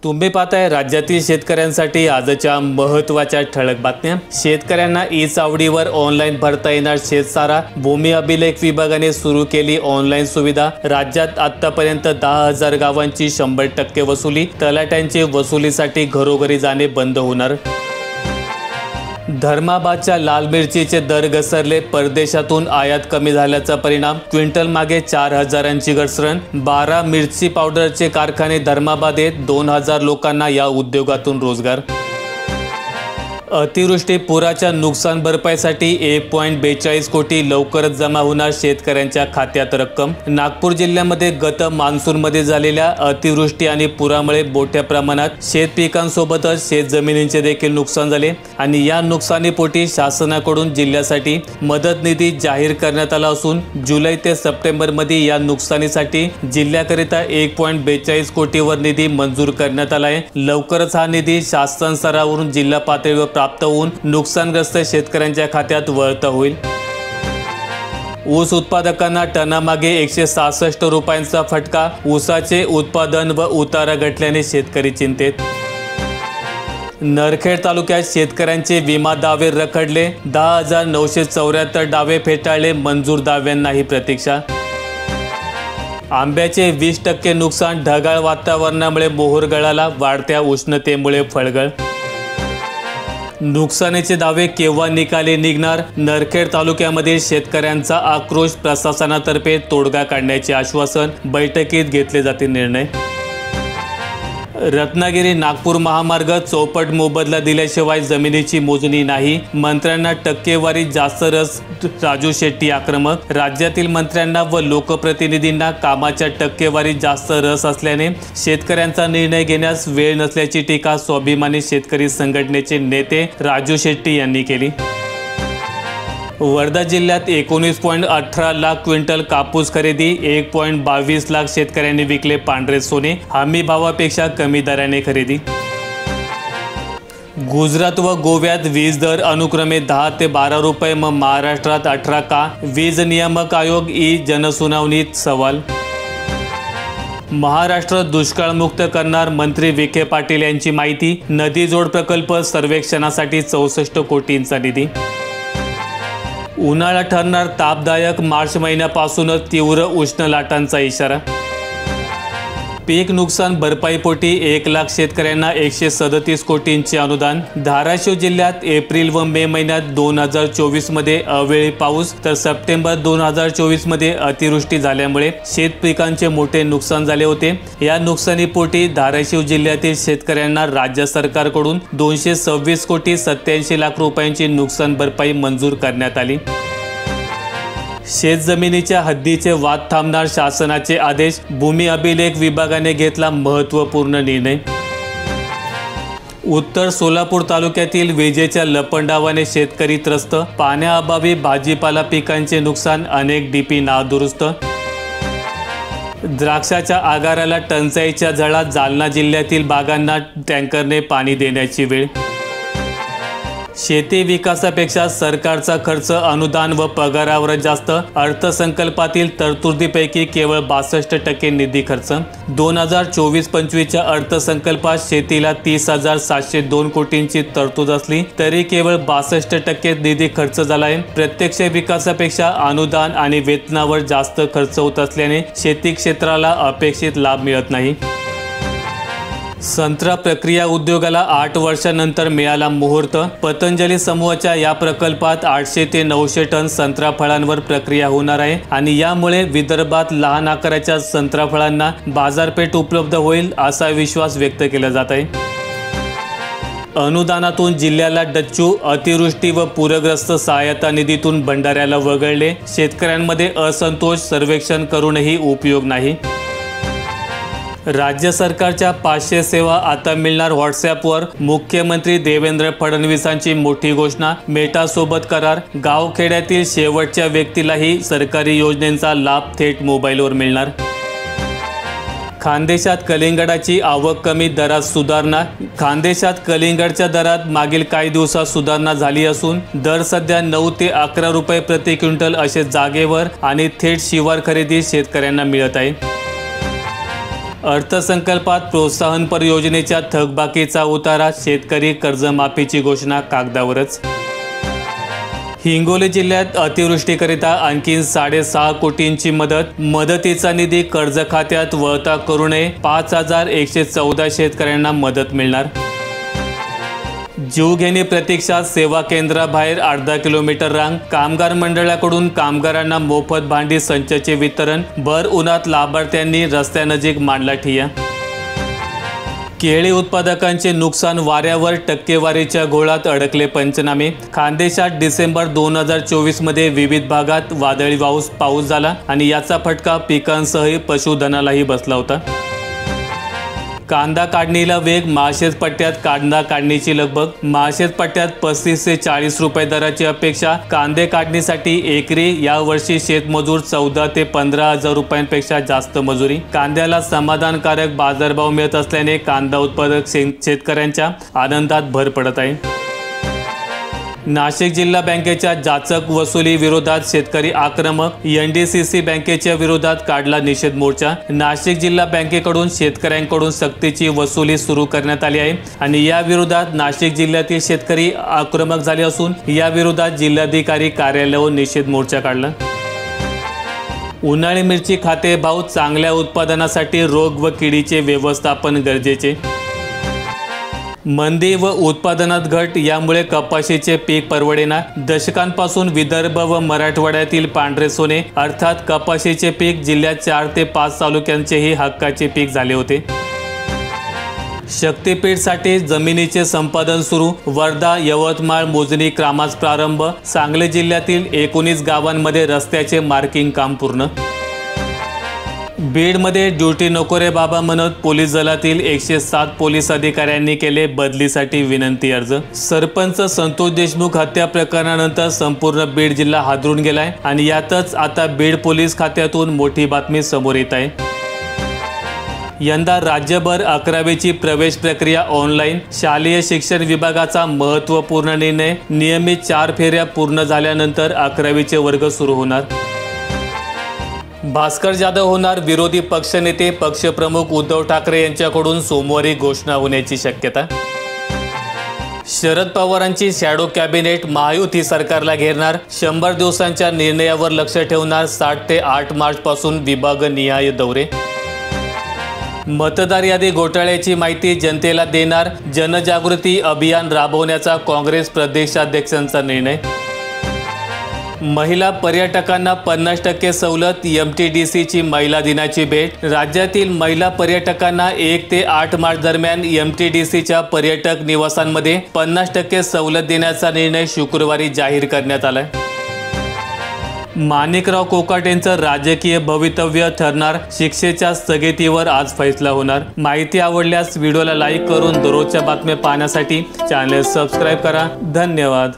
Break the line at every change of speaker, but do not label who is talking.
तुम्ही पाहताय राज्यातील शेतकऱ्यांसाठी आजच्या महत्त्वाच्या ठळक बातम्या। शेतकऱ्यांना ई-चावडीवर ऑनलाईन भरता येणार शेतसारा। भूमी अभिलेख विभागाने सुरू केली ऑनलाईन सुविधा। राज्यात आतापर्यंत 10,000 गावांची 100% वसुली। तलाट्यांचे वसुलीसाठी घरोघरी जाणे बंद होणार। धर्माबादच्या लाल मिरचीचे दर घसरले। परदेशातून आयात कमी झाल्याचा परिणाम। क्विंटल मागे 4,000ची घसरण। 12 मिरची पावडरचे कारखाने धर्माबाद येत 2,000 लोकांना या उद्योगातून रोजगार। अतिवृष्टी पुराच्या नुकसान भरपाईसाठी 1.42 कोटी लवकरच जमा होणार शेतकऱ्यांच्या खात्यात रक्कम। नागपूर जिल्ह्यामध्ये गत मान्सूनमध्ये झालेल्या अतिवृष्टी आणि पुरामुळे मोठ्या प्रमाणात शेत पिकांसोबतच शेत जमिनींचे देखील नुकसान झाले आणि या नुकसानीपोटी शासनाकडून जिल्ह्यासाठी मदत निधी जाहीर करण्यात आला असून जुलै ते सप्टेंबरमध्ये या नुकसानीसाठी जिल्ह्याकरिता 1.42 कोटीवर निधी मंजूर करण्यात आला आहे। लवकरच हा निधी शासन स्तरावरून जिल्हा पातळीवर प्राप्त होऊन नुकसानग्रस्त शेतकऱ्यांच्या खात्यात वळता होईल। ऊस उत्पादकांना टनामागे 166 रुपयांचा फटका। ऊसाचे उत्पादन व उतारा घटल्याने शेतकरी चिंतेत। नरखेड तालुक्यात शेतकऱ्यांचे विमा दावे रखडले। 10,974 दावे फेटाळले। मंजूर दाव्यांनाही प्रतीक्षा। आंब्याचे 20% नुकसान। ढगाळ वातावरणामुळे मोहोर गळाला। वाढत्या उष्णतेमुळे फळगळ। नुकसानीचे दावे केव्हा निकाली निघणार? नरखेड तालुक्यामधील शेतकऱ्यांचा आक्रोश। प्रशासनातर्फे तोडगा काढण्याचे आश्वासन। बैठकीत घेतले जातील निर्णय। रत्नागिरी नागपूर महामार्ग चौपट मोबदला दिल्याशिवाय जमिनीची मोजणी नाही। मंत्र्यांना टक्केवारी जास्त रस। राजू शेट्टी आक्रमक। राज्यातील मंत्र्यांना व लोकप्रतिनिधींना कामाच्या टक्केवारी जास्त रस असल्याने शेतकऱ्यांचा निर्णय घेण्यास वेळ नसल्याची टीका स्वाभिमानी शेतकरी संघटनेचे नेते राजू शेट्टी यांनी केली। वर्धा जिल्ह्यात 19.18 लाख क्विंटल कापूस खरेदी। 1.22 लाख शेतकऱ्यांनी विकले पांढरे सोने। हमी भावापेक्षा कमी दराने खरेदी। गुजरात व गोव्यात वीज दर अनुक्रमे 10 ते 12 रुपये, मग महाराष्ट्रात 18 का? वीज नियामक आयोग ई जनसुनावणीत सवाल। महाराष्ट्र दुष्काळमुक्त करणार मंत्री विखे पाटील यांची माहिती। नदी जोड प्रकल्प सर्वेक्षणासाठी 64 कोटींचा निधी। उन्हाळा ठरणार तापदायक। मार्च महिन्यापासूनच तीव्र उष्ण लाटांचा इशारा। पीक नुकसान भरपाईपोटी 1 लाख शेतकऱ्यांना 137 कोटींचे अनुदान। धाराशिव जिल्ह्यात एप्रिल व मे महिन्यात 2024 मध्ये अवेळी पाऊस तर सप्टेंबर 2024 मध्ये अतिवृष्टी झाल्यामुळे शेत पिकांचे मोठे नुकसान झाले होते। या नुकसानीपोटी धाराशिव जिल्ह्यातील शेतकऱ्यांना राज्य सरकारकडून 226 कोटी 87 लाख रुपयांची नुकसान भरपाई मंजूर करण्यात आली। शेतजमिनीच्या हद्दीचे वाद थांबणार शासनाचे आदेश। भूमी अभिलेख विभागाने घेतला महत्त्वपूर्ण निर्णय। उत्तर सोलापूर तालुक्यातील विजेच्या लपंडावाने शेतकरी त्रस्त। पाण्याअभावी भाजीपाला पिकांचे नुकसान। अनेक डीपी नादुरुस्त। द्राक्षाच्या आगाराला टंचाईच्या झळा। जालना जिल्ह्यातील बागांना टँकरने पाणी देण्याची वेळ। शेती विकासापेक्षा सरकारचा खर्च अनुदान व पगारावर जास्त। अर्थसंकल्पातील तरतुदीपैकी केवळ 62% निधी खर्च। 2024-25च्या अर्थसंकल्पात शेतीला 30,702 कोटींची तरतूद असली तरी केवळ 62% निधी खर्च झाला आहे। प्रत्यक्ष विकासापेक्षा अनुदान आणि वेतनावर जास्त खर्च होत असल्याने शेती क्षेत्राला अपेक्षित लाभ मिळत नाही। संत्रा प्रक्रिया उद्योगाला 8 वर्षांनंतर मिळाला मुहूर्त। पतंजली समूहाच्या या प्रकल्पात 800 ते 900 टन संत्रा फळांवर प्रक्रिया होणार आहे आणि यामुळे विदर्भात लहान आकाराच्या संत्रा फळांना बाजारपेठ उपलब्ध होईल असा विश्वास व्यक्त केला जात आहे। अनुदानातून जिल्ह्याला डच्चू। अतिवृष्टी व पूरग्रस्त सहायता निधीतून भंडाऱ्याला वगळले। शेतकऱ्यांमध्ये असंतोष। सर्वेक्षण करूनही उपयोग नाही। राज्य सरकारच्या 500 सेवा आता मिळणार व्हॉट्सॲपवर। मुख्यमंत्री देवेंद्र फडणवीसांची मोठी घोषणा। मेटासोबत करार। गावखेड्यातील शेवटच्या व्यक्तीलाही सरकारी योजनेचा लाभ थेट मोबाईलवर मिळणार। खानदेशात कलिंगडाची आवक कमी। दरात सुधारणा। खानदेशात कलिंगडच्या दरात मागील काही दिवसात सुधारणा झाली असून दर सध्या 9 ते 11 रुपये प्रति क्विंटल असे जागेवर आणि थेट शिवार खरेदी शेतकऱ्यांना मिळत आहे। अर्थसंकल्पात प्रोत्साहनपर योजनेच्या थकबाकीचा उतारा, शेतकरी कर्जमाफीची घोषणा कागदावरच. हिंगोली जिल्ह्यात अतिवृष्टीकरिता आणखी 6.5 कोटींची मदतीचा निधी कर्ज खात्यात वळता करू नये. 5114 शेतकऱ्यांना मदत मिळणार. जीवघेणी प्रतीक्षा सेवा केंद्राबाहेर अर्धा किलोमीटर रांग. कामगार मंडळाकडून कामगारांना मोफत भांडी संचचे वितरण. भर उन्हात लाभार्थ्यांनी रस्त्यानजीक मांडला ठिय्या. केळी उत्पादकांचे नुकसान, वाऱ्यावर टक्केवारीच्या घोळात अडकले पंचनामे. खानदेशात डिसेंबर 2024 मध्ये विविध भागात वादळी पाऊस झाला आणि याचा फटका पिकांसह पशुधनालाही बसला होता. कांदा काढणीला वेग. माळशेज पट्ट्यात कांदा काढणीची लगबग. माळशेज पट्ट्यात 35 ते 40 रुपये दराची अपेक्षा. कांदे काढणीसाठी एकरी यावर्षी शेतमजूर 14 ते 15 हजार रुपयांपेक्षा जास्त मजुरी. कांद्याला समाधानकारक बाजारभाव मिळत असल्याने कांदा उत्पादक शेतकऱ्यांच्या आनंदात भर पडत आहे. नाशिक जिल्हा बँकेच्या जाचक वसुली विरोधात शेतकरी आक्रमक. NDCC बँकेच्या विरोधात काढला निषेध मोर्चा. नाशिक जिल्हा बँकेकडून शेतकऱ्यांकडून सक्तीची वसुली सुरू करण्यात आली आहे आणि या विरोधात नाशिक जिल्ह्यातील शेतकरी आक्रमक झाले असून या विरोधात जिल्हाधिकारी कार्यालयावर निषेध मोर्चा काढला. उन्हाळी मिरची खाते भाव. चांगल्या उत्पादनासाठी रोग व किडीचे व्यवस्थापन गरजेचे. मंदी व उत्पादनात घट, यामुळे कपाशीचे पीक परवडेना. दशकांपासून विदर्भ व मराठवाड्यातील पांढरे सोने अर्थात कपाशीचे पीक जिल्ह्यात 4 ते 5 तालुक्यांचेही हक्काचे पीक झाले होते. शक्तीपीठसाठी जमिनीचे संपादन सुरू. वर्धा यवतमाळ मोजणी कामास प्रारंभ. सांगली जिल्ह्यातील 19 गावांमध्ये रस्त्याचे मार्किंग काम पूर्ण. बीडमध्ये ड्युटी नको रे बाबा म्हणत पोलीस दलातील 107 पोलीस अधिकाऱ्यांनी केले बदलीसाठी विनंती अर्ज. सरपंच संतोष देशमुख हत्या प्रकरणानंतर संपूर्ण बीड जिल्हा हादरून गेलाय आणि यातच आता बीड पोलीस खात्यातून मोठी बातमी समोर येत आहे. यंदा राज्यभर 11वीची प्रवेश प्रक्रिया ऑनलाईन. शालेय शिक्षण विभागाचा महत्त्वपूर्ण निर्णय. नियमित 4 फेऱ्या पूर्ण झाल्यानंतर 11वीचे वर्ग सुरू होणार. भास्कर जाधव होणार विरोधी पक्षनेते. पक्षप्रमुख उद्धव ठाकरे यांच्याकडून सोमवारी घोषणा होण्याची शक्यता. शरद पवारांची शॅडो कॅबिनेट. महायुती सरकारला घेरणार. 100 दिवसांच्या निर्णयावर लक्ष ठेवणार. 7 ते 8 मार्च पासून विभागनिहाय दौरे. मतदार यादी घोटाळ्याची माहिती जनतेला देणार. जनजागृती अभियान राबवण्याचा काँग्रेस प्रदेशाध्यक्षांचा निर्णय. महिला पर्यटकांना 50% सवलत. MTDCची महिला दिनाची भेट. राज्यातील महिला पर्यटकांना 1 ते 8 मार्च दरम्यान MTDCच्या पर्यटक निवासांमध्ये 50% सवलत देण्याचा निर्णय शुक्रवारी जाहीर करण्यात आलाय. माणिकराव कोकाटेंचं राजकीय भवितव्य ठरणार. शिक्षेच्या स्थगितीवर आज फैसला होणार. माहिती आवडल्यास व्हिडिओला लाईक करून दररोजच्या बातम्या पाहण्यासाठी चॅनल सबस्क्राईब करा. धन्यवाद.